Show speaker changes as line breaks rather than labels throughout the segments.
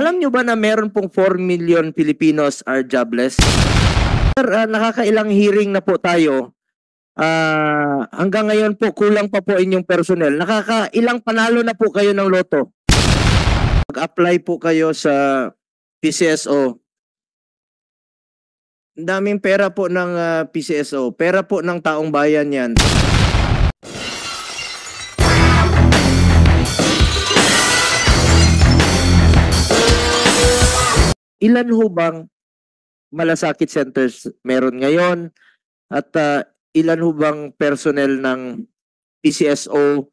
Alam nyo ba na meron pong 4 million Filipinos are jobless? Sir, nakakailang hearing na po tayo. Hanggang ngayon po, kulang pa po inyong personnel. Nakakailang panalo na po kayo ng loto. Mag-apply po kayo sa PCSO. Ang daming pera po ng PCSO. Pera po ng taong bayan yan. Ilan ho bang malasakit centers meron ngayon? At ilan ho bang personnel ng PCSO,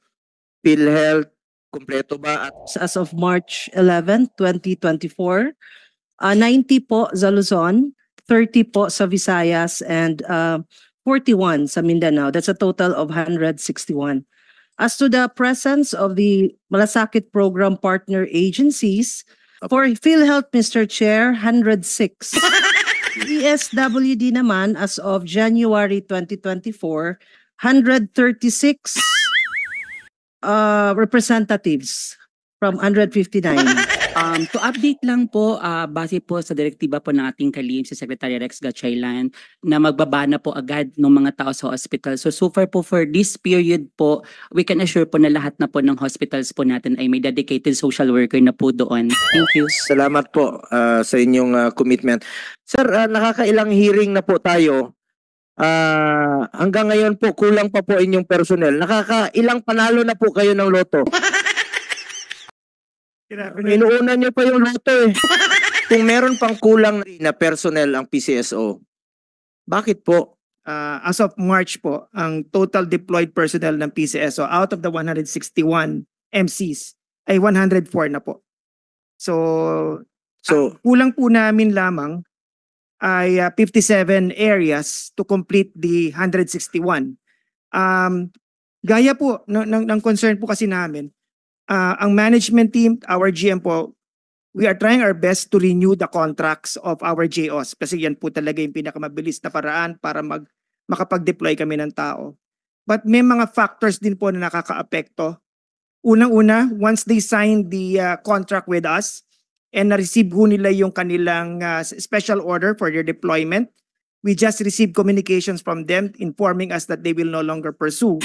PhilHealth, kumpleto ba? At
As of March 11, 2024, 90 po sa Luzon, 30 po sa Visayas, and 41 sa Mindanao. That's a total of 161. As to the presence of the Malasakit Program Partner Agencies, for PhilHealth, Mr. Chair, 106. ESWD naman, as of January 2024, 136 representatives from 159.
To update lang po, base po sa direktiba po ng ating kalihim si Secretary Rex Gatchalian na magbaba na po agad ng mga tao sa hospital. So far po for this period po, we can assure po na lahat na po ng hospitals po natin ay may dedicated social worker na po doon. Thank you.
Salamat po sa inyong commitment. Sir, nakakailang hearing na po tayo. Hanggang ngayon po, kulang pa po inyong personnel. Nakakailang panalo na po kayo ng loto. Inuuna nyo pa yung loto eh. Kung meron pang kulang na personnel ang PCSO, bakit po?
As of March po, ang total deployed personnel ng PCSO out of the 161 MCs ay 104 na po. So kulang po namin lamang ay 57 areas to complete the 161. Gaya po ng concern po kasi namin, ang management team, our GM po, we are trying our best to renew the contracts of our JOs kasi yan po talaga yung pinakamabilis na paraan para makapag-deploy kami ng tao. But may mga factors din po na nakaka-apekto. Unang-una, once they sign the contract with us and na-receive ho nila yung kanilang special order for their deployment, we just received communications from them informing us that they will no longer pursue.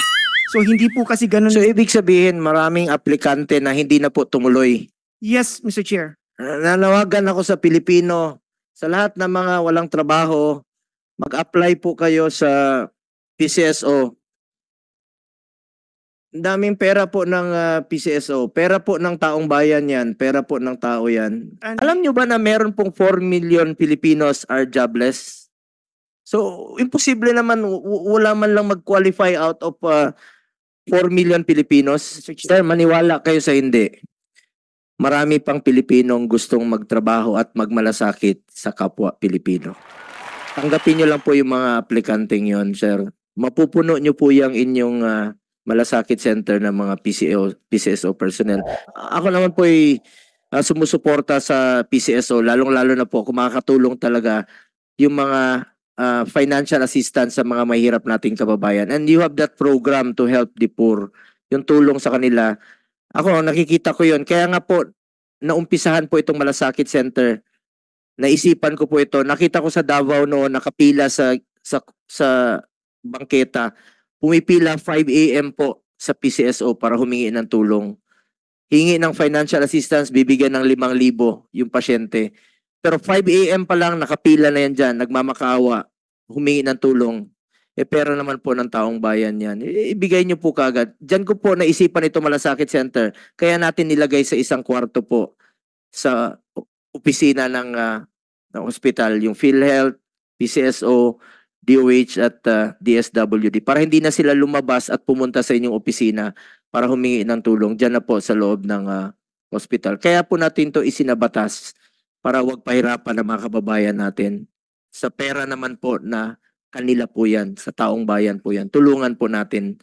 So hindi po kasi ganun.
So ibig sabihin maraming aplikante na hindi na po tumuloy.
Yes, Mr. Chair.
Nanawagan ako sa Pilipino, sa lahat ng mga walang trabaho, mag-apply po kayo sa PCSO. Ang daming pera po ng PCSO. Pera po ng taong bayan yan. Pera po ng tao yan. Alam nyo ba na meron pong 4 million Filipinos are jobless? So, imposible naman, wala man lang mag-qualify out of 4 million Filipinos. Sir, maniwala kayo sa hindi. Marami pang Pilipinong gustong magtrabaho at magmalasakit sa kapwa Pilipino. Tanggapin nyo lang po yung mga aplikanteng yon, sir. Mapupuno nyo po yung inyong malasakit center ng mga PCSO personnel. Ako naman po ay sumusuporta sa PCSO, lalong-lalo na po kung makakatulong talaga yung mga financial assistance sa mga mahirap nating kababayan. And you have that program to help the poor. Yung tulong sa kanila. Ako, nakikita ko yun. Kaya nga po, naumpisahan po itong malasakit center. Naisipan ko po ito. Nakita ko sa Davao noon, nakapila sa bangketa. Pumipila 5 AM po sa PCSO para humingi ng tulong. Hingi ng financial assistance, bibigyan ng 5,000 yung pasyente. Pero 5 AM pa lang, nakapila na yan dyan, nagmamakaawa, humingi ng tulong. Pera naman po ng taong bayan yan. Ibigay nyo po kagad. Diyan ko po naisipan ito malasakit center. Kaya natin nilagay sa isang kwarto po sa opisina ng hospital. Yung PhilHealth, PCSO, DOH at DSWD. Para hindi na sila lumabas at pumunta sa inyong opisina para humingi ng tulong. Diyan na po sa loob ng hospital. Kaya po natin to isinabatas para wag pahirapan ng mga kababayan natin. Sa pera naman po na kanila po yan, sa taong bayan po yan. Tulungan po natin